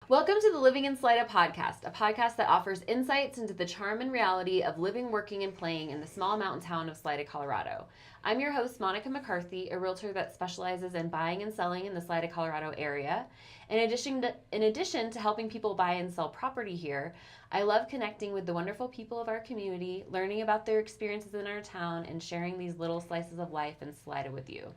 Welcome to the Living in Salida podcast, a podcast that offers insights into the charm and reality of living, working, and playing in the small mountain town of Salida, Colorado. I'm your host, Monica McCarthy, a realtor that specializes in buying and selling in the Salida, Colorado area. In addition to helping people buy and sell property here, I love connecting with the wonderful people of our community, learning about their experiences in our town, and sharing these little slices of life in Salida with you.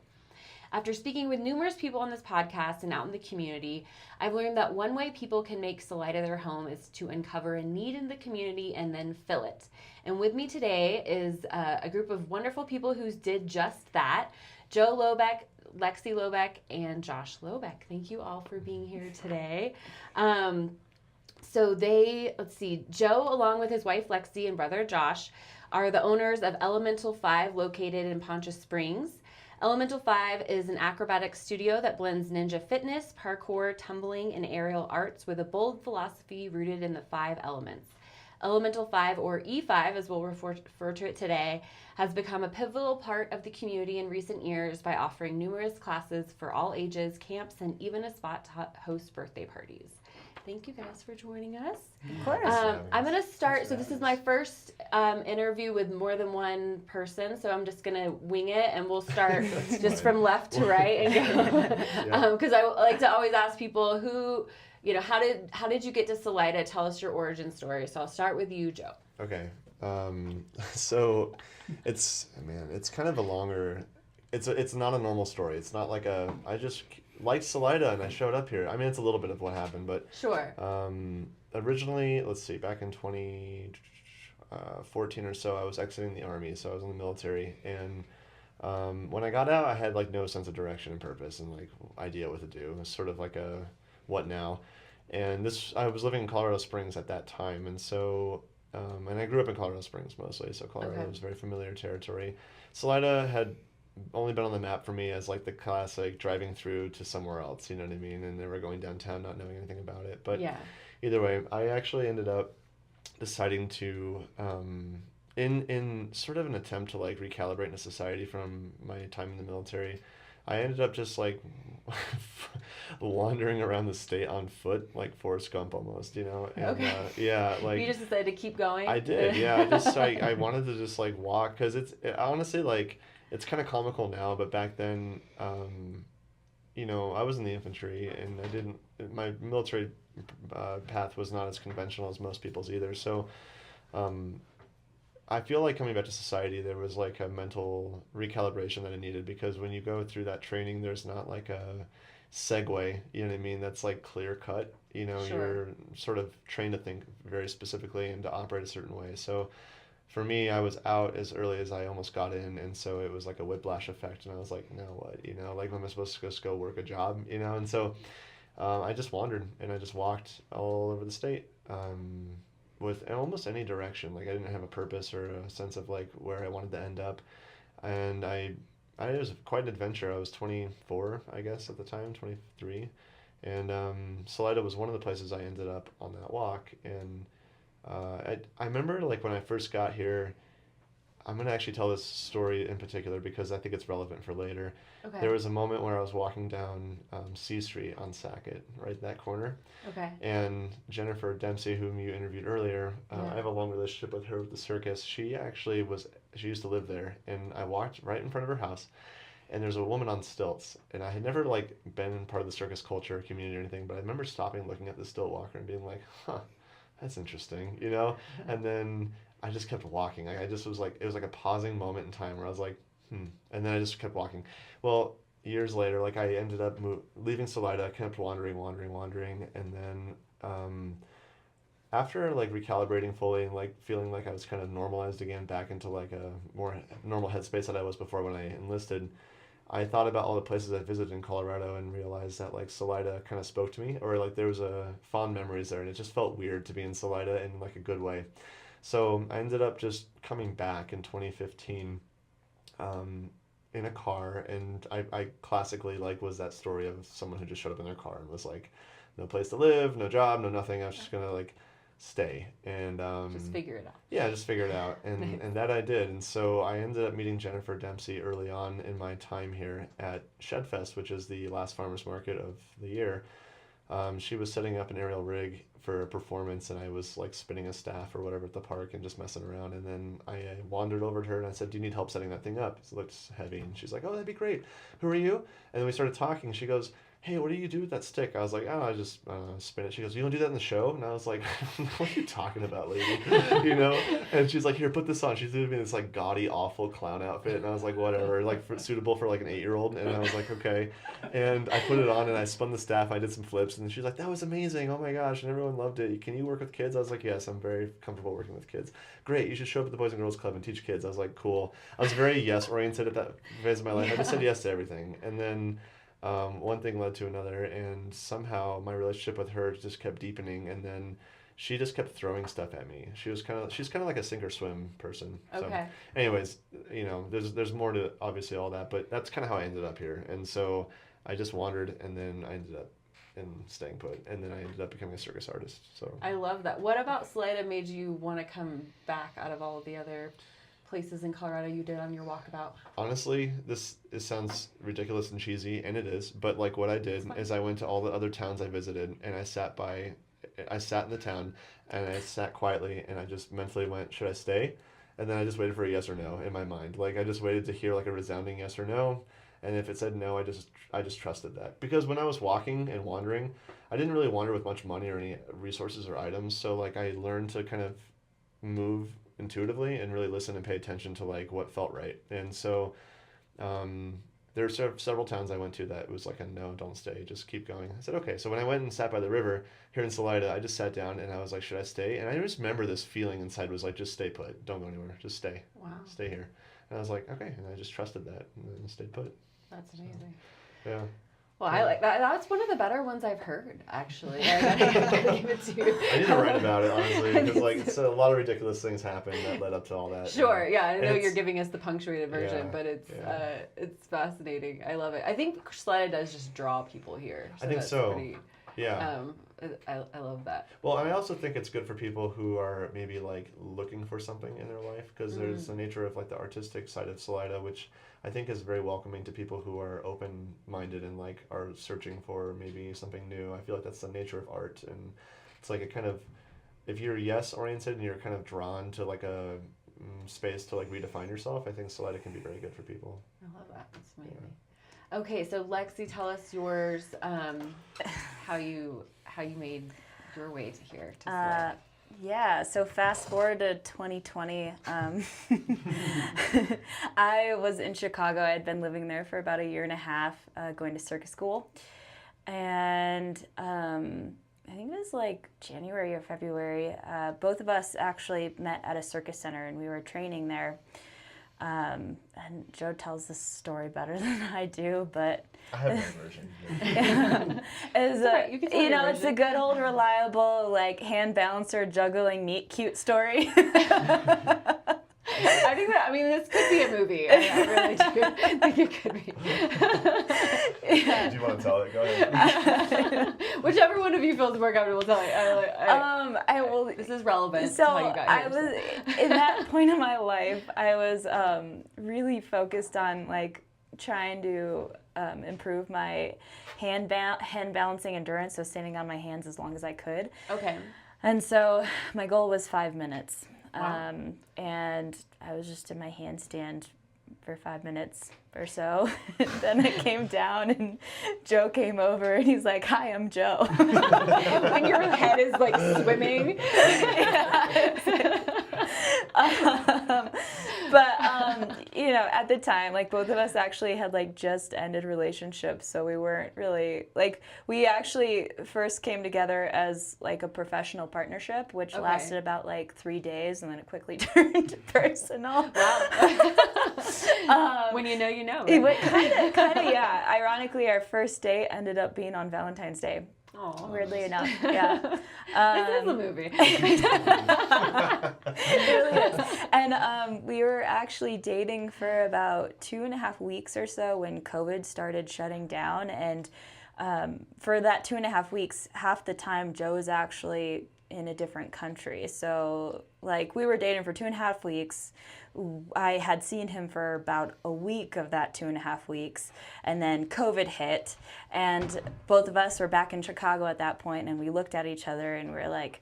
After speaking with numerous people on this podcast and out in the community, I've learned that one way people can make Salida their home is to uncover a need in the community and then fill it. And with me today is a group of wonderful people who did just that. Joe Lobeck, Lexi Lobeck, and Josh Lobeck. Thank you all for being here today. Joe, along with his wife Lexi and brother Josh, are the owners of Elemental 5 located in Poncha Springs. Elemental 5 is an acrobatics studio that blends ninja fitness, parkour, tumbling, and aerial arts with a bold philosophy rooted in the 5 elements. Elemental 5, or E5 as we'll refer to it today, has become a pivotal part of the community in recent years by offering numerous classes for all ages, camps, and even a spot to host birthday parties. Thank you guys for joining us. Of course. I'm going to start. So this is my first interview with more than one person. So I'm just going to wing it, and we'll start just from left to right and go. Because I like to always ask people how did you get to Salida? Tell us your origin story. So I'll start with you, Joe. Okay. So it's kind of a longer. It's not a normal story. It's not like I just liked Salida and I showed up here. I mean, it's a little bit of what happened, but sure. Originally, let's see, back in 2014 or so, I was exiting the Army, so I was in the military, and when I got out, I had like no sense of direction and purpose and like idea what to do. It was sort of like a what now, and I was living in Colorado Springs at that time, and so and I grew up in Colorado Springs mostly, so Colorado was very familiar territory. Salida had only been on the map for me as like the classic driving through to somewhere else, you know what I mean, and never going downtown, not knowing anything about it. But either way, I actually ended up deciding to in sort of an attempt to like recalibrate into society from my time in the military, I ended up just like wandering around the state on foot, like Forrest Gump almost, you know. And, like you just decided to keep going. I did, yeah. I wanted to just like walk because honestly like. It's kind of comical now, but back then, I was in the infantry, and my military path was not as conventional as most people's either. So I feel like coming back to society, there was like a mental recalibration that I needed, because when you go through that training, there's not like a segue, you know what I mean? That's like clear cut, you know, Sure. You're sort of trained to think very specifically and to operate a certain way. So for me, I was out as early as I almost got in, and so it was like a whiplash effect, and I was like, now what, you know, like, am I supposed to just go work a job, you know? And so I just wandered, and I just walked all over the state with almost any direction. Like, I didn't have a purpose or a sense of like where I wanted to end up, and it was quite an adventure. I was 24, I guess, at the time, 23, and Salida was one of the places I ended up on that walk. And I remember like when I first got here, I'm going to actually tell this story in particular because I think it's relevant for later. Okay. There was a moment where I was walking down C Street on Sackett, right that corner. Okay. And Jennifer Dempsey, whom you interviewed earlier, I have a long relationship with her with the Circus. She used to live there, and I walked right in front of her house, and there's a woman on stilts, and I had never like been part of the circus culture community or anything, but I remember stopping, looking at the stilt walker and being like, huh, that's interesting, you know? And then I just kept walking. I just was like, it was like a pausing moment in time where I was like, and then I just kept walking. Well, years later, like I ended up leaving Salida, kept wandering, and then after like recalibrating fully and like feeling like I was kind of normalized again back into like a more normal headspace that I was before when I enlisted, I thought about all the places I visited in Colorado and realized that like Salida kind of spoke to me, or like there was fond memories there, and it just felt weird to be in Salida in like a good way. So I ended up just coming back in 2015 in a car, and I classically like was that story of someone who just showed up in their car and was like, no place to live, no job, no nothing. I was just gonna like stay and just figure it out. Yeah, just figure it out, and that I did. And so I ended up meeting Jennifer Dempsey early on in my time here at Shedfest, which is the last farmers market of the year. she was setting up an aerial rig for a performance, and I was like spinning a staff or whatever at the park and just messing around. And then I wandered over to her and I said, "Do you need help setting that thing up? It looks heavy." And she's like, "Oh, that'd be great. Who are you?" And then we started talking. She goes, "Hey, what do you do with that stick?" I was like, "Oh, I just spin it." She goes, "You don't do that in the show?" And I was like, "What are you talking about, lady?" You know? And she's like, "Here, put this on." She threw me in this like gaudy, awful clown outfit, and I was like, "Whatever," like suitable for like an 8-year-old. And I was like, "Okay." And I put it on and I spun the staff. I did some flips, and she's like, "That was amazing! Oh my gosh!" And everyone loved it. "Can you work with kids?" I was like, "Yes, I'm very comfortable working with kids." "Great, you should show up at the Boys and Girls Club and teach kids." I was like, "Cool." I was very yes oriented at that phase of my life. I just said yes to everything, and then. One thing led to another, and somehow my relationship with her just kept deepening, and then she just kept throwing stuff at me. She's kind of like a sink or swim person. Okay. So, anyways, there's more to obviously all that, but that's kind of how I ended up here. And so I just wandered, and then I ended up in staying put, and then I ended up becoming a circus artist. So I love that. What about Salida made you want to come back out of all of the other places in Colorado you did on your walkabout? Honestly, it sounds ridiculous and cheesy, and it is, but like what I did is I went to all the other towns I visited, and I sat in the town, and I sat quietly, and I just mentally went, should I stay? And then I just waited for a yes or no in my mind. Like I just waited to hear like a resounding yes or no, and if it said no, I just trusted that. Because when I was walking and wandering, I didn't really wander with much money or any resources or items, so like I learned to kind of move intuitively and really listen and pay attention to like what felt right. And so there are several towns I went to that was like a no, don't stay, just keep going. I said okay. So when I went and sat by the river here in Salida, I just sat down and I was like, should I stay? And I just remember this feeling inside was like, just stay put, don't go anywhere, just stay. Wow. Stay here. And I was like, okay, and I just trusted that and then stayed put. That's amazing. Yeah. Well, I like that. That's one of the better ones I've heard, actually. I gotta give it to you. I need to write about it, honestly, because like it's a lot of ridiculous things happened that led up to all that. Sure, yeah, I know you're giving us the punctuated version, Yeah, but it's yeah. it's fascinating. I love it. I think Salida does just draw people here. I think that's so. Pretty, Yeah. I love that. Well, and I also think it's good for people who are maybe like looking for something in their life, because there's the nature of like the artistic side of Salida, which I think is very welcoming to people who are open-minded and like are searching for maybe something new. I feel like that's the nature of art, and it's like a kind of, if you're yes-oriented and you're kind of drawn to like a space to like redefine yourself, I think Salida can be very good for people. I love that. That's amazing. Yeah. Okay, so Lexi, tell us yours. How you made your way to here to Salida. Yeah, so fast forward to 2020. I was in Chicago. I had been living there for about a year and a half, going to circus school. And I think it was like January or February. Both of us actually met at a circus center, and we were training there. And Joe tells this story better than I do, but I have my version. It's a good old reliable like hand balancer juggling meat cute story. This could be a movie. I really do think it could be. Yeah. Do you want to tell it? Go ahead. Whichever one of you feels more comfortable telling. This is relevant So to how you got I here. was in that point in my life. I was really focused on like trying to improve my hand balancing endurance, so standing on my hands as long as I could. Okay. And so my goal was 5 minutes. Wow. And I was just in my handstand for 5 minutes or so. Then I came down and Joe came over and he's like, "Hi, I'm Joe." When your head is like swimming. At the time, like both of us actually had like just ended relationships, so we weren't really like, we actually first came together as like a professional partnership, which lasted about like 3 days, and then it quickly turned personal. Wow. When you know, you know. Right? Kind of, yeah. Ironically, our first date ended up being on Valentine's Day. Aww. Weirdly enough, yeah. This is a movie. It really is. And we were actually dating for about 2.5 weeks or so when COVID started shutting down, and for that 2.5 weeks, half the time Joe was actually in a different country. So like we were dating for 2.5 weeks. I had seen him for about a week of that 2.5 weeks, and then COVID hit, and both of us were back in Chicago at that point, and we looked at each other and we were like,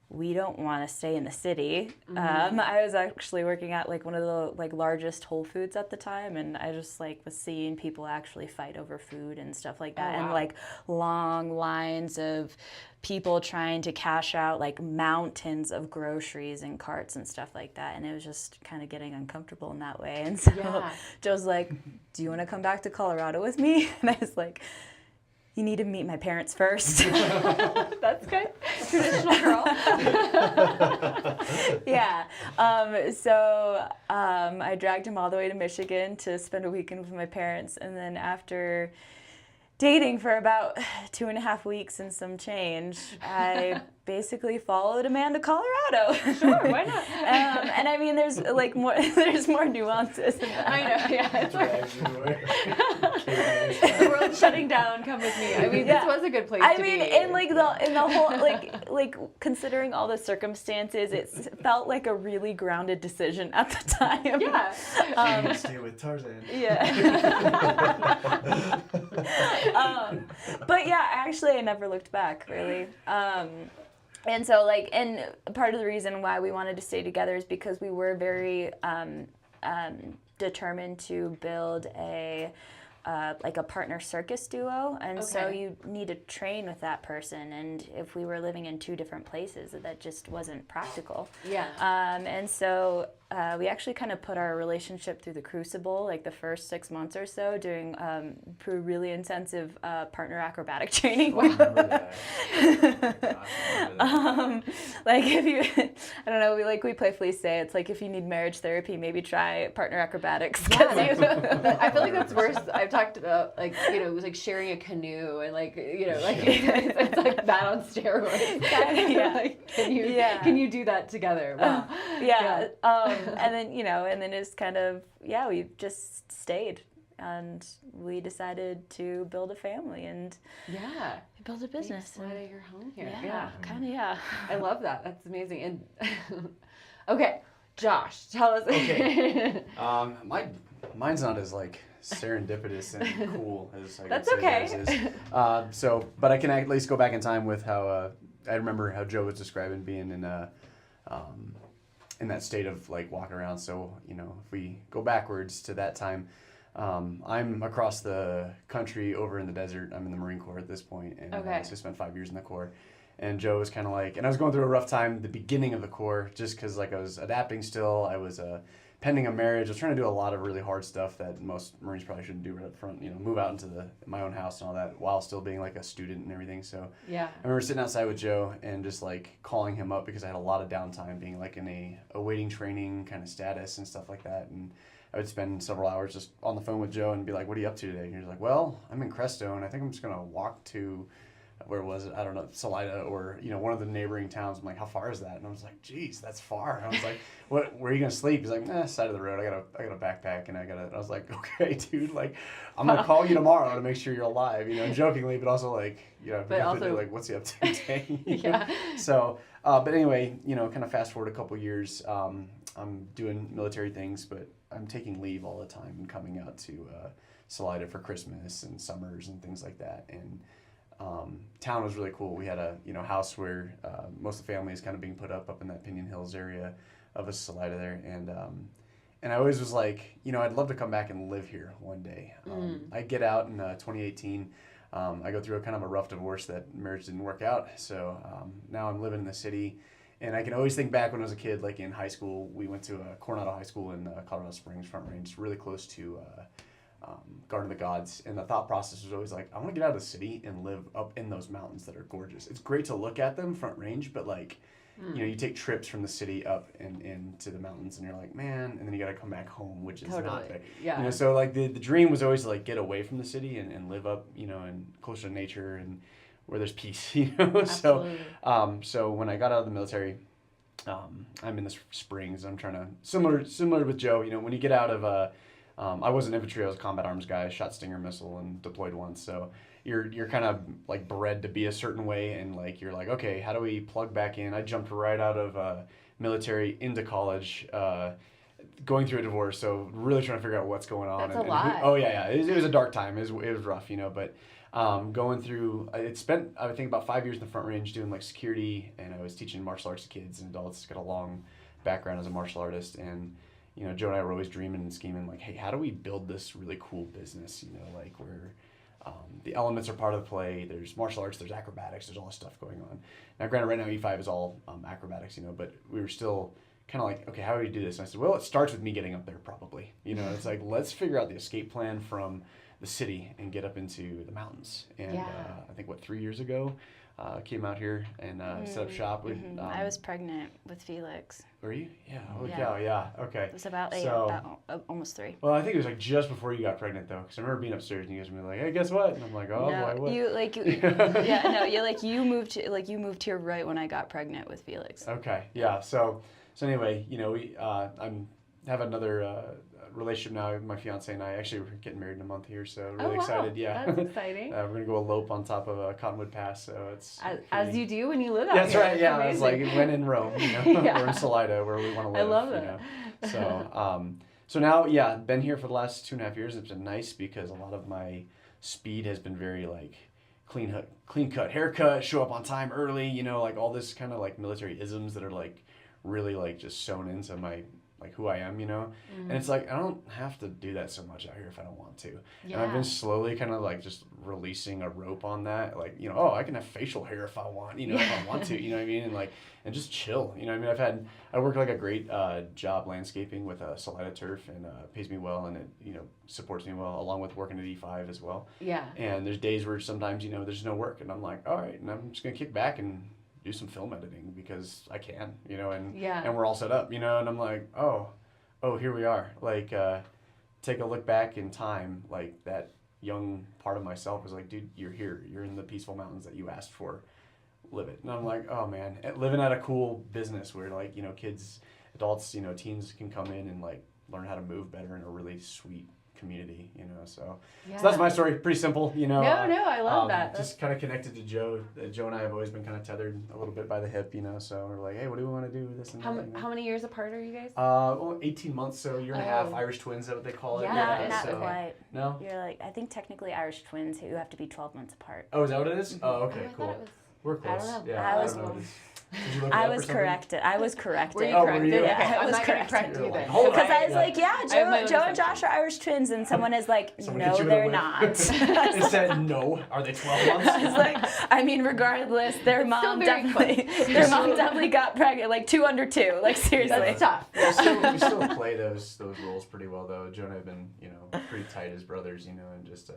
we don't want to stay in the city. I was actually working at like one of the like largest Whole Foods at the time, and I just like was seeing people actually fight over food and stuff like that, and like long lines of people trying to cash out like mountains of groceries and carts and stuff like that, and it was just kind of getting uncomfortable in that way. And so Joe's like, do you want to come back to Colorado with me? And I was like, you need to meet my parents first. That's good. Traditional girl. Yeah. So I dragged him all the way to Michigan to spend a weekend with my parents. And then after dating for about 2.5 weeks and some change, I basically followed a man to Colorado. Sure, why not? And I mean, there's like more, there's more nuances in that. I know, yeah. It's like, the world's shutting down. Come with me. I mean, this was a good place to be. I mean, in the whole like considering all the circumstances, it felt like a really grounded decision at the time. Yeah. Stay with Tarzan. Yeah. But yeah, actually, I never looked back really. And so and part of the reason why we wanted to stay together is because we were very determined to build a partner circus duo, and so you need to train with that person, and if we were living in two different places, that just wasn't practical. Yeah. And so we actually kind of put our relationship through the crucible, like the first 6 months or so, doing really intensive partner acrobatic training. I remember that. Like if you, I don't know, we playfully say it's like if you need marriage therapy, maybe try partner acrobatics. Yeah. I feel like that's worse. I've talked about it was like sharing a canoe and it's like that on steroids. Yeah. Like, can you do that together? Wow. Yeah. And then it's kind of, we just stayed, and we decided to build a family and build a business. Salida, your home here. Yeah. Kind of, yeah. I love that. That's amazing. And okay, Josh, tell us. Okay. Mine's not as serendipitous and cool as I That's would say okay. yours is. But I can at least go back in time with how I remember how Joe was describing being in that state of walking around. So if we go backwards to that time, I'm across the country over in the desert. I'm in the Marine Corps at this point, and I spent 5 years in the Corps. And Joe was kind of and I was going through a rough time at the beginning of the Corps, just because I was adapting still. I was pending a marriage. I was trying to do a lot of really hard stuff that most Marines probably shouldn't do right up front. Move out into my own house and all that while still being a student and everything. So I remember sitting outside with Joe and just calling him up because I had a lot of downtime, being in a awaiting training kind of status and stuff like that. And I would spend several hours just on the phone with Joe and be like, "What are you up to today?" And he's like, "Well, I'm in Cresto, and I think I'm just gonna walk to." Where was it? I don't know, Salida or one of the neighboring towns. I'm like, how far is that? And I was like, geez, that's far. And I was like, what? Where are you gonna sleep? He's like, side of the road. I got a backpack and I was like, okay, dude, I'm gonna call you tomorrow to make sure you're alive, jokingly, but also But also, what's he up to today? Yeah. So, but anyway, kind of fast forward a couple years. I'm doing military things, but I'm taking leave all the time and coming out to Salida for Christmas and summers and things like that. And town was really cool. We had a house where most of the family is kind of being put up in that Pinion Hills area of a Salida there, and I always was like, I'd love to come back and live here one day. I get out in 2018. I go through a kind of a rough divorce. That marriage didn't work out, so now I'm living in the city, and I can always think back when I was a kid, in high school. We went to Coronado High School in Colorado Springs, Front Range, really close to Garden of the Gods, and the thought process was always I want to get out of the city and live up in those mountains that are gorgeous. It's great to look at them, Front Range, but you take trips from the city up and into the mountains, and you're like, man, and then you got to come back home, which is not there. Yeah. So the dream was always to get away from the city and live up, and closer to nature and where there's peace, Absolutely. So when I got out of the military, I'm in the Springs. I'm trying to similar with Joe. When you get out of I wasn't infantry. I was a combat arms guy. I shot Stinger missile and deployed once. So you're kind of like bred to be a certain way, and like you're like, okay, how do we plug back in? I jumped right out of military into college, going through a divorce, so really trying to figure out what's going on. That's a lot. Oh yeah, it was a dark time. It was rough, but going through, it spent, I think, about 5 years in the Front Range doing like security, and I was teaching martial arts to kids and adults. Got a long background as a martial artist, and Joe and I were always dreaming and scheming like, hey, how do we build this really cool business? Like where the elements are part of the play. There's martial arts, there's acrobatics, there's all this stuff going on. Now, granted, right now E5 is all acrobatics, but we were still kind of like, okay, how do we do this? And I said, well, it starts with me getting up there probably. It's like, let's figure out the escape plan from the city and get up into the mountains. And I think, 3 years ago, came out here and set up shop. I was pregnant with Felix. Were you? Yeah. Holy Yeah. cow, yeah. Okay. It was about almost 3. Well, I think it was like just before you got pregnant though, because I remember being upstairs and you guys were like, "Hey, guess what?" And I'm like, "Oh, no, boy, what?" you moved here right when I got pregnant with Felix. Okay, yeah. So anyway, we have another relationship now. My fiance and I actually we're getting married in a month here, so really excited. Yeah, that's exciting. We're gonna go elope on top of a Cottonwood Pass, so it's as you do when you live out That's here. right. Yeah, It's it's like when in Rome, Yeah. We're in Salida where we want to live. I love that. So now, been here for the last 2.5 years. It's been nice because a lot of my speed has been very like clean cut haircut, show up on time early, like all this kind of like military isms that are like really like just sewn into my like who I am, and it's like I don't have to do that so much out here if I don't want to. Yeah. And I've been slowly kind of like just releasing a rope on that, like I can have facial hair if I want, if I want to, what I mean, and just chill, I work like a great job landscaping with Salida turf, and pays me well, and it supports me well, along with working at E5 as well. Yeah. And there's days where sometimes there's no work, and I'm like, all right, and I'm just gonna kick back and do some film editing because I can, and we're all set up, and I'm like, oh, here we are. Like, take a look back in time, like that young part of myself was like, dude, you're here. You're in the peaceful mountains that you asked for. Live it. And I'm like, oh man, living at a cool business where like, kids, adults, teens can come in and like learn how to move better in a really sweet community, so that's my story. Pretty simple, No, I love that. Just kind of connected to Joe. Joe and I have always been kind of tethered a little bit by the hip, so we're like, hey, what do we want to do with this and that? How many years apart are you guys? 18 months, so a year and a half. Irish twins, is that what they call it? Yeah, not so, quite. No? You're like, I think technically Irish twins who have to be 12 months apart. Oh, is that what it is? Oh, okay, I thought cool. it was- We're close. I don't know. Yeah, I was- don't know. Did you look it I up or was something? corrected. I was corrected. Were you Oh, corrected? were you? Yeah, Okay, I I'm was not going to corrected. correct You're you like, then. hold on. Because I was like, I have my Joe own and assumptions. Josh are Irish twins, and someone is like, Someone no, hit you with a they're whip. not. It said no. Are they 12 months? I was like, I mean, regardless, their mom very definitely got pregnant, like 2 under 2, like seriously. That's tough. We still play those roles pretty well though. Joe and I have been pretty tight as brothers, and just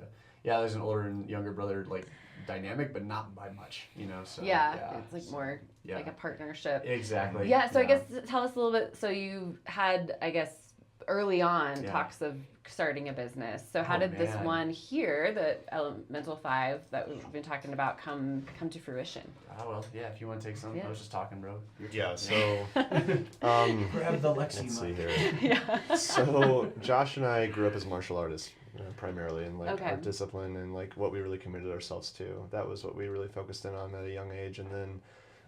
there's an older and younger brother like dynamic, but not by much, so It's like more like a partnership. Exactly. Yeah, so I guess tell us a little bit. So you had, I guess, early on talks of starting a business. So how did this one here, the Elemental 5 that we've been talking about, come to fruition? Oh, well, yeah, if you want to take some. I was just talking, bro. So grab the Lexi let's see mic. here. So Josh and I grew up as martial artists primarily, and like our discipline and like what we really committed ourselves to. That was what we really focused in on at a young age, and then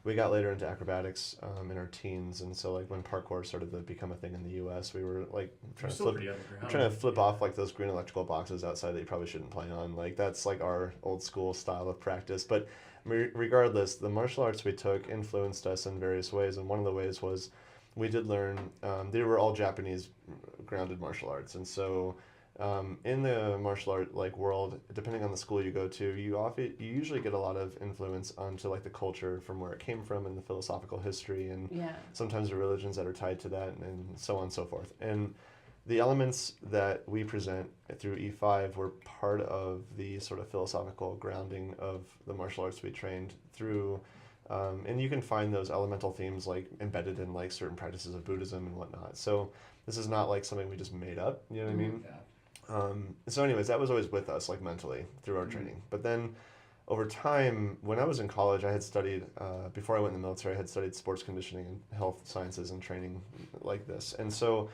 we got later into acrobatics in our teens, and so like when parkour started to become a thing in the U.S., we were like trying to flip off like those green electrical boxes outside that you probably shouldn't play on. Like that's like our old school style of practice. But regardless, the martial arts we took influenced us in various ways, and one of the ways was we did learn. They were all Japanese grounded martial arts, and so. In the martial art world, depending on the school you go to, you usually get a lot of influence onto like the culture from where it came from and the philosophical history and sometimes the religions that are tied to that and so on and so forth. And the elements that we present through E5 were part of the sort of philosophical grounding of the martial arts we trained through. And you can find those elemental themes like embedded in like certain practices of Buddhism and whatnot. So this is not like something we just made up, you know what I mean? Yeah. So anyways, that was always with us, like mentally, through our training. But then over time, when I was in college, I had studied, before I went in the military, I had studied sports conditioning and health sciences and training like this. And so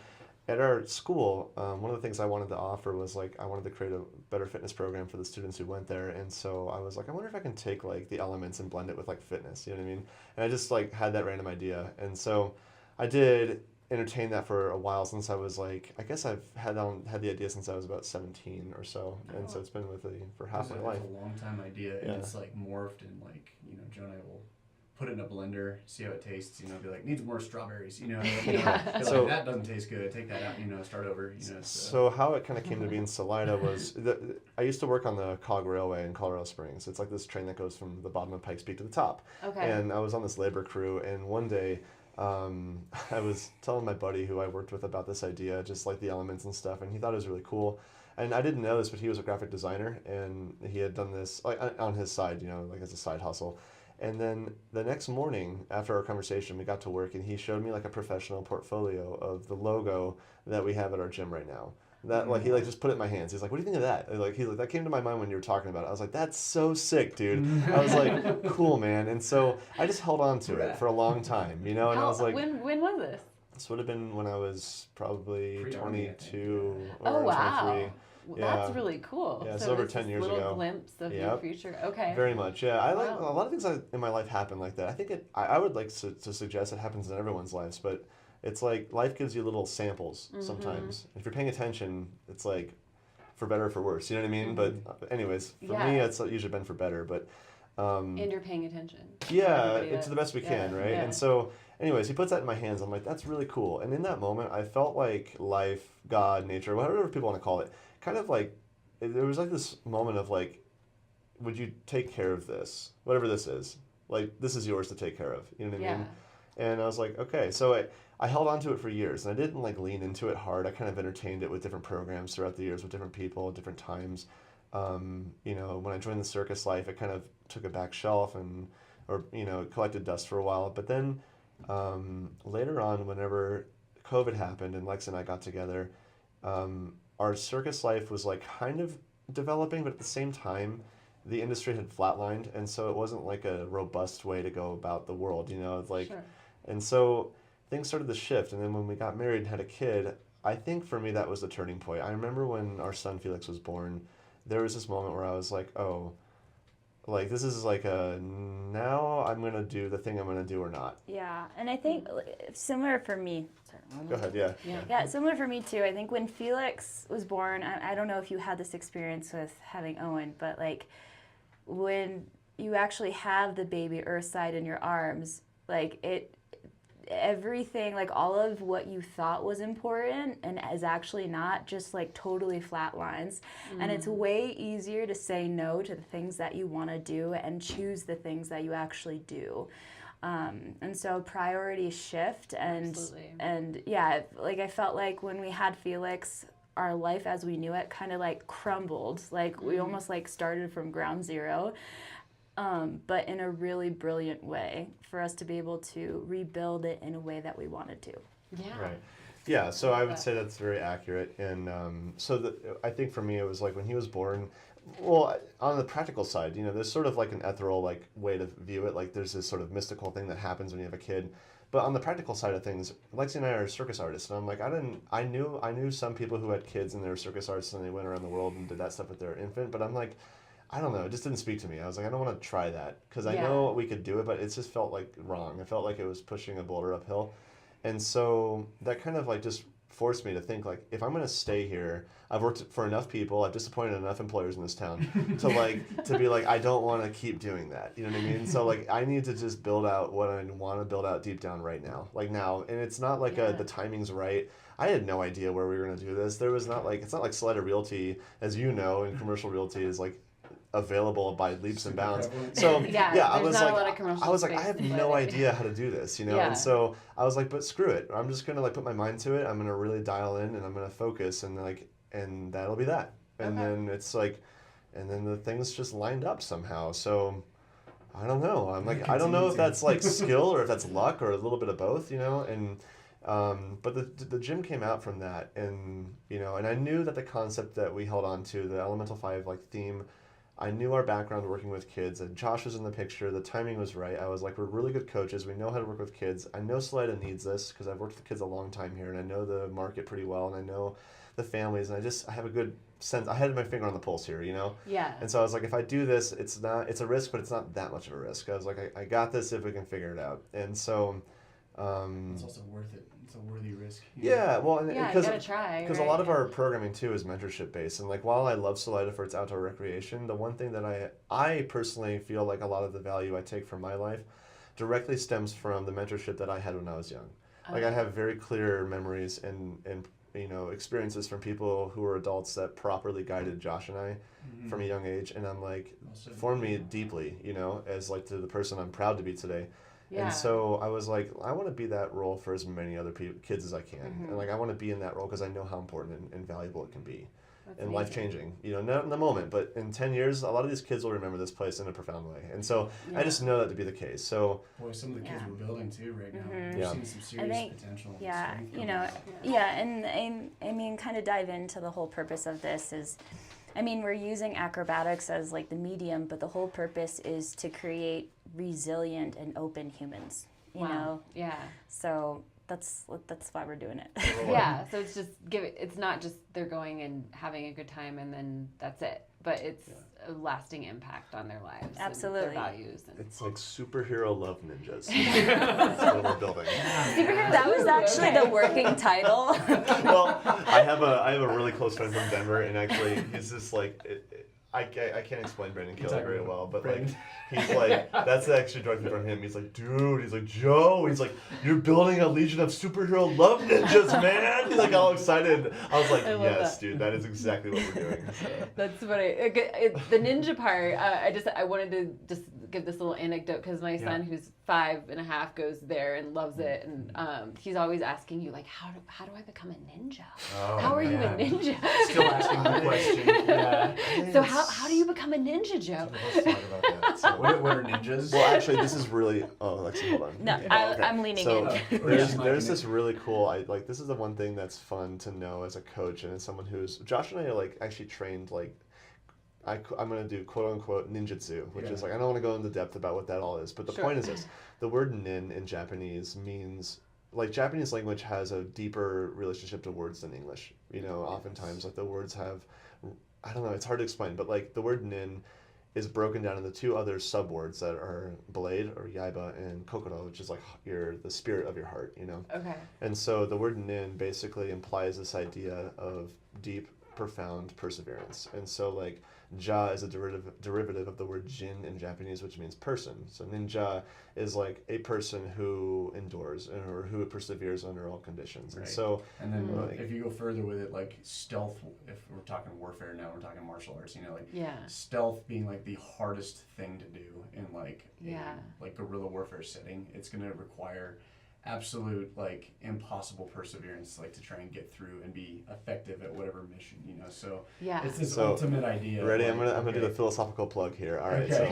at our school, one of the things I wanted to offer was like I wanted to create a better fitness program for the students who went there, and so I was like, I wonder if I can take like the elements and blend it with like fitness, you know what I mean? And I just like had that random idea, and so I did entertain that for a while since I was like, I guess I've had the idea since I was about 17 or so, and so it's been with me for half my life. It's a long time idea, and it's like morphed, and like Joe and I will put it in a blender, see how it tastes, be like, needs more strawberries, so like, that doesn't taste good, take that out, start over, So how it kind of came to be in Salida was, I used to work on the Cog Railway in Colorado Springs. It's like this train that goes from the bottom of Pikes Peak to the top. Okay. And I was on this labor crew, and one day, I was telling my buddy who I worked with about this idea, just like the elements and stuff, and he thought it was really cool. And I didn't know this, but he was a graphic designer, and he had done this like on his side, like as a side hustle. And then the next morning, after our conversation, we got to work, and he showed me like a professional portfolio of the logo that we have at our gym right now. That like he like just put it in my hands. He's like, "What do you think of that?" And, like he's like, "That came to my mind when you were talking about it." I was like, "That's so sick, dude." I was like, "Cool, man." And so I just held on to it for a long time, And I was like, when was this? This would have been when I was probably Pre-army, 22 Oh, or wow. 23. Well, Yeah. that's really cool. Yeah, it's so over it's 10 this years little ago. glimpse of your Yep. future. Okay. Very much, yeah. I like Wow. a lot of things in my life happen like that. I think I would like to suggest it happens in everyone's lives, but it's like life gives you little samples sometimes. If you're paying attention, it's like for better or for worse. You know what I mean? But anyways, for me, it's usually been for better. But and you're paying attention. yeah, it's the best we can, right? Yeah. And so, anyways, he puts that in my hands. I'm like, that's really cool. And in that moment, I felt like life, God, nature, whatever people want to call it, kind of like there was like this moment of like, would you take care of this, whatever this is? Like, this is yours to take care of. You know what I mean? And I was like, okay. So I held on to it for years, and I didn't like lean into it hard. I kind of entertained it with different programs throughout the years with different people at different times. When I joined the circus life, it kind of took a back shelf or collected dust for a while. But then later on, whenever COVID happened and Lex and I got together, our circus life was like kind of developing, but at the same time, the industry had flatlined, and so it wasn't like a robust way to go about the world, It's like, Sure. And so things started to shift. And then when we got married and had a kid, I think for me that was the turning point. I remember when our son Felix was born, there was this moment where I was like, oh, like this is like now I'm gonna do the thing I'm gonna do or not. Yeah, and I think similar for me. Sorry. Go ahead, yeah. Yeah, similar for me too. I think when Felix was born, I don't know if you had this experience with having Owen, but like when you actually have the baby Earthside in your arms, like everything, like all of what you thought was important and is actually not, just like totally flatlines. And it's way easier to say no to the things that you want to do and choose the things that you actually do. And so priorities shift, and yeah, like I felt like when we had Felix, our life as we knew it kind of like crumbled. Like we almost like started from ground zero. But in a really brilliant way for us to be able to rebuild it in a way that we wanted to. Yeah. Right. Yeah, so I would say that's very accurate. And I think for me it was like when he was born, well, on the practical side, there's sort of like an ethereal like way to view it. Like there's this sort of mystical thing that happens when you have a kid. But on the practical side of things, Lexi and I are circus artists, and I'm like, I knew some people who had kids and they were circus artists and they went around the world and did that stuff with their infant, but I'm like, I don't know, it just didn't speak to me. I was like, I don't want to try that because I know we could do it, but it just felt like wrong. I felt like it was pushing a boulder uphill. And so that kind of like just forced me to think like, if I'm going to stay here, I've worked for enough people, I've disappointed enough employers in this town to be like, I don't want to keep doing that. You know what I mean? So like, I need to just build out what I want to build out deep down right now, like now. And it's not like the timing's right. I had no idea where we were going to do this. It's not like Salida Realty, as you know, and commercial realty is like available by leaps and bounds. So I was like, I have no idea how to do this, And so I was like, but screw it. I'm just gonna like put my mind to it. I'm gonna really dial in and I'm gonna focus and that'll be that. And then it's like, and then the things just lined up somehow. So I don't know. I'm like, I don't know if that's like skill or if that's luck or a little bit of both, And but the gym came out from that, and and I knew that the concept that we held on to, the Elemental 5 like theme. I knew our background working with kids, and Josh was in the picture. The timing was right. I was like, we're really good coaches. We know how to work with kids. I know Salida needs this because I've worked with kids a long time here, and I know the market pretty well, and I know the families, and I have a good sense. I had my finger on the pulse here, Yeah. And so I was like, if I do this, it's a risk, but it's not that much of a risk. I was like, I got this if we can figure it out. And so it's also worth it. It's a worthy risk. Yeah, well, and you gotta try. Because a lot of our programming too is mentorship based, and like while I love Salida for its outdoor recreation, the one thing that I personally feel like a lot of the value I take from my life directly stems from the mentorship that I had when I was young. Like I have very clear memories and experiences from people who were adults that properly guided Josh and I from a young age, and I'm like formed me deeply, as like to the person I'm proud to be today. Yeah. And so I was like, I want to be that role for as many other kids as I can. And like, I want to be in that role because I know how important and valuable it can be. That's and life-changing, not in the moment, but in 10 years, a lot of these kids will remember this place in a profound way. And so I just know that to be the case. So boy, some of the kids we're building too right now. We're seeing some serious potential. And I mean, kind of dive into the whole purpose of this is, I mean, we're using acrobatics as like the medium, but the whole purpose is to create resilient and open humans, you know? Yeah. So that's why we're doing it. Yeah. So it's just it's not just they're going and having a good time and then that's it, but it's a lasting impact on their lives. Absolutely. And their values. It's like superhero love ninjas. That's what we're building. That was actually the working title. Well, I have a really close friend from Denver, and actually he's just like, I can't explain Brandon Kelly very well, but like he's like, that's actually directly from him. He's like, dude, he's like, Joe, he's like, you're building a legion of superhero love ninjas, man. He's like all excited. I was like, yes, dude, that is exactly what we're doing. So. That's what the ninja part. I wanted to just give this little anecdote because my son, who's 5.5, goes there and loves it, and he's always asking you like, how do I become a ninja? How are you a ninja? Still asking the question. Yeah. So how do you become a ninja, Joe? Let's talk about that. So, what are ninjas? Well, actually, this is really. Oh, Lexi, hold on. No, I'm leaning in. There's this really cool. This is the one thing that's fun to know as a coach and as someone who's Josh and I are like actually trained like. I'm going to do quote-unquote ninjutsu, which is like, I don't want to go into depth about what that all is, but the point is this. The word nin in Japanese means, like Japanese language has a deeper relationship to words than English. Oftentimes like the words have, I don't know, it's hard to explain, but like the word nin is broken down into two other subwords that are blade or yaiba and kokoro, which is like the spirit of your heart, Okay. And so the word nin basically implies this idea of deep, profound perseverance. And so like ja is a derivative of the word jin in Japanese, which means person. So ninja is like a person who endures or who perseveres under all conditions. Right. And then if you go further with it, like stealth, if we're talking warfare now, we're talking martial arts, stealth being like the hardest thing to do in like a guerrilla warfare setting. It's going to require absolute like impossible perseverance, like to try and get through and be effective at whatever mission, so it's this ultimate idea. Ready? I'm gonna do the philosophical plug here. All right, so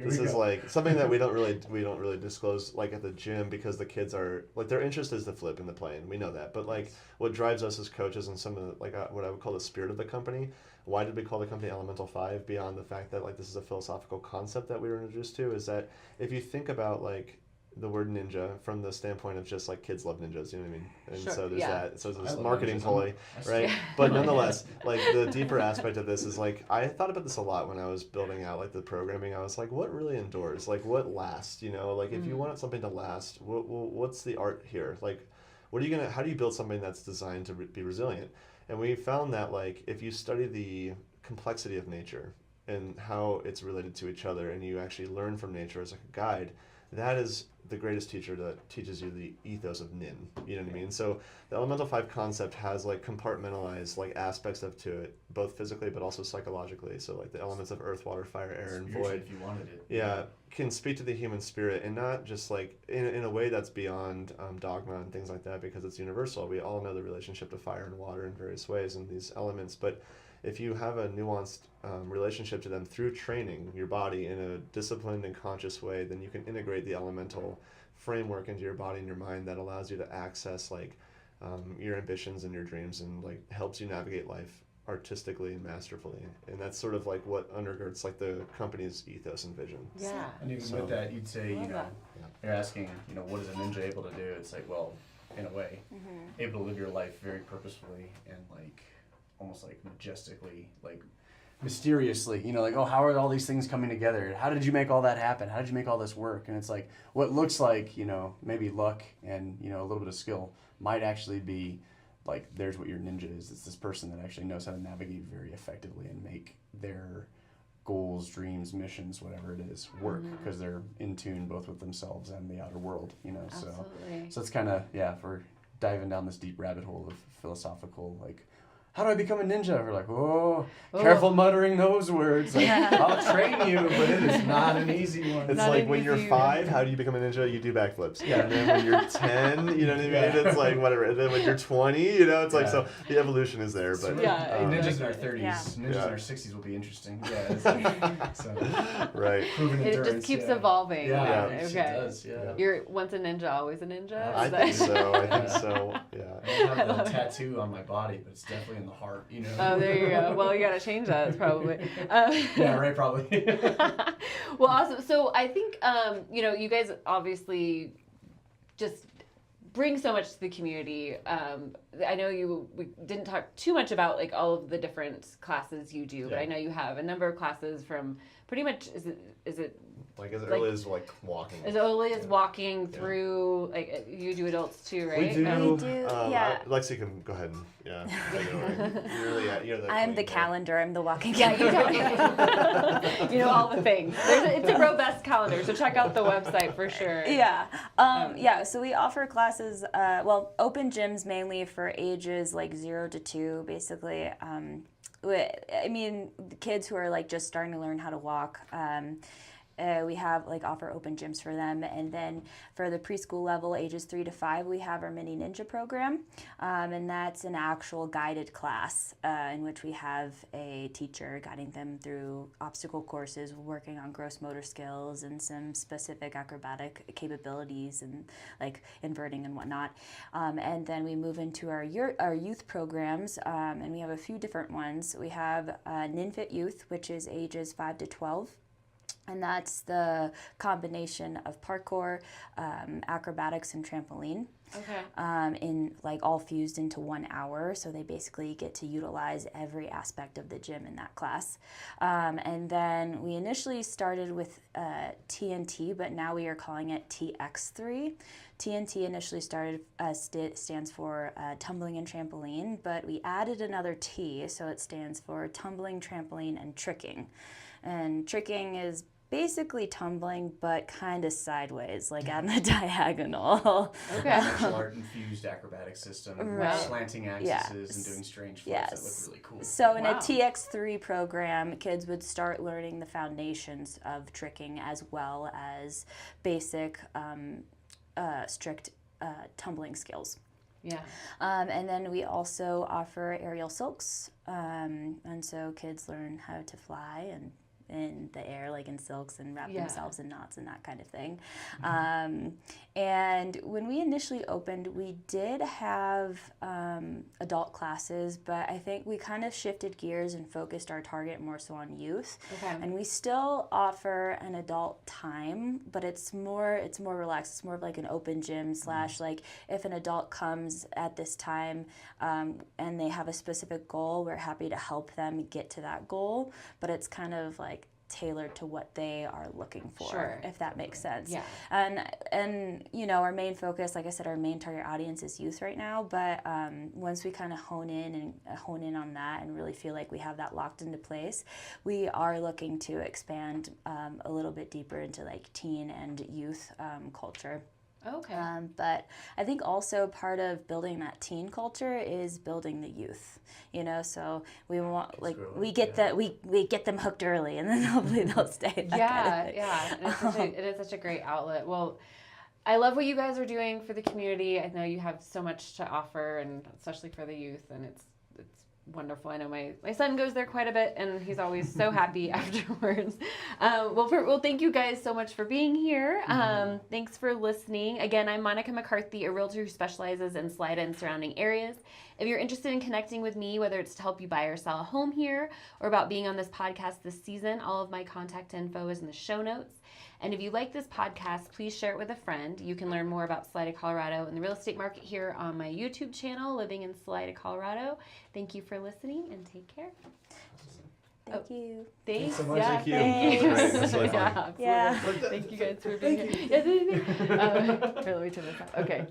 this is like something that we don't really disclose like at the gym, because the kids are like, their interest is the flip and the plane. We know that, but like what drives us as coaches and some of the, like what I would call the spirit of the company. Why did we call the company Elemental 5 beyond the fact that like this is a philosophical concept that we were introduced to? Is that if you think about like the word ninja from the standpoint of just like kids love ninjas, you know what I mean? And so there's that. So there's this marketing ploy, right? But nonetheless, like the deeper aspect of this is like, I thought about this a lot when I was building out like the programming. I was like, what really endures? Like what lasts, Like if you want something to last, what's the art here? Like how do you build something that's designed to be resilient? And we found that like if you study the complexity of nature and how it's related to each other, and you actually learn from nature as like a guide, that is the greatest teacher that teaches you the ethos of nin. You know what I mean? So the Elemental 5 concept has like compartmentalized like aspects to it, both physically but also psychologically. So like the elements of earth, water, fire, air, and void. If you wanted it. Yeah, can speak to the human spirit, and not just like in a way that's beyond dogma and things like that, because it's universal. We all know the relationship to fire and water in various ways and these elements, but if you have a nuanced relationship to them through training your body in a disciplined and conscious way, then you can integrate the elemental framework into your body and your mind that allows you to access like your ambitions and your dreams, and like helps you navigate life artistically and masterfully, and that's sort of like what undergirds like the company's ethos and vision. Yeah. And even So- with that, you'd say, Love that. you're asking, what is a ninja able to do? It's like, well, in a way, able to live your life very purposefully and like almost like majestically, like mysteriously, like, oh, how are all these things coming together? How did you make all that happen? How did you make all this work? And it's like what looks like, maybe luck and, a little bit of skill might actually be like, there's what your ninja is. It's this person that actually knows how to navigate very effectively and make their goals, dreams, missions, whatever it is, work because they're in tune both with themselves and the outer world, Absolutely. So it's kind of, if we're diving down this deep rabbit hole of philosophical, like, how do I become a ninja? We're like, careful muttering those words. Like, I'll train you, but it is not an easy one. It's Not like an when you're easy 5, how do you become a ninja? You do backflips. Yeah. And then when you're 10, you know what I mean? It's like whatever. And then when you're 20, it's like, so the evolution is there. But Ninjas in our 30s, ninjas in our 60s will be interesting. Yeah. So, right. proven It endurance. just keeps evolving. Yeah. Okay. It does. Yeah. You're once a ninja, always a ninja? I think so. Yeah. I don't have the tattoo on my body, but it's definitely in the heart. Oh, there you go. Well, you got to change that probably. Yeah, right, probably. Well, awesome. So I think, you guys obviously just bring so much to the community. I know we didn't talk too much about like all of the different classes you do, but I know you have a number of classes from pretty much, is it like as early as like walking. As early as walking through, like you do adults too, right? We do. We do, yeah. Lexi can go ahead and take it away. You're the I'm queen, the right? calendar. I'm the walking Yeah, calendar. you know all the things. It's a robust calendar, so check out the website for sure. Yeah. So we offer classes, open gyms mainly for ages like 0 to 2, basically. I mean, the kids who are like just starting to learn how to walk. We have offer open gyms for them, and then for the preschool level, ages 3 to 5, we have our mini ninja program, and that's an actual guided class in which we have a teacher guiding them through obstacle courses, working on gross motor skills and some specific acrobatic capabilities and like inverting and whatnot. And then we move into our youth programs, and we have a few different ones. We have NinFit Youth, which is ages 5 to 12. And that's the combination of parkour, acrobatics, and trampoline. Okay. In like all fused into 1 hour, so they basically get to utilize every aspect of the gym in that class. And then we initially started with TNT, but now we are calling it TX3. TNT initially stands for tumbling and trampoline, but we added another T, so it stands for tumbling, trampoline, and tricking. And tricking is basically tumbling, but kind of sideways, like on a diagonal. Okay. Martial art infused acrobatic system, Right. slanting axes and doing strange flips that look really cool. So in a Wow. TX3 program, kids would start learning the foundations of tricking as well as basic strict tumbling skills. Yeah. And then we also offer aerial silks, and so kids learn how to fly and in the air, like in silks, and wrap themselves in knots and that kind of thing. And when we initially opened, we did have adult classes, but I think we kind of shifted gears and focused our target more so on youth. Okay. And we still offer an adult time, but it's more relaxed. It's more of like an open gym / like if an adult comes at this time and they have a specific goal, we're happy to help them get to that goal, but it's kind of like tailored to what they are looking for, Sure. if that makes sense. Yeah. And our main focus, like I said, our main target audience is youth right now, but once we kind of hone in on that and really feel like we have that locked into place, we are looking to expand a little bit deeper into like teen and youth culture. Okay. But I think also part of building that teen culture is building the youth, so we want we get them hooked early, and then hopefully they'll stay. Yeah. And it is such a great outlet. Well, I love what you guys are doing for the community. I know you have so much to offer, and especially for the youth, and it's wonderful. I know my son goes there quite a bit, and he's always so happy afterwards. Well, thank you guys so much for being here. Thanks for listening. Again, I'm Monica McCarthy, a realtor who specializes in Salida and surrounding areas. If you're interested in connecting with me, whether it's to help you buy or sell a home here or about being on this podcast this season, all of my contact info is in the show notes. And if you like this podcast, please share it with a friend. You can learn more about Salida, Colorado and the real estate market here on my YouTube channel, Living in Salida, Colorado. Thank you for listening and take care. Thank you. Thanks. so much. Yeah, Thank you. thank you. That was great. That's really fun. Yeah, absolutely. Yeah. Thank you guys for being here. Yeah, here, let me turn this off. Okay.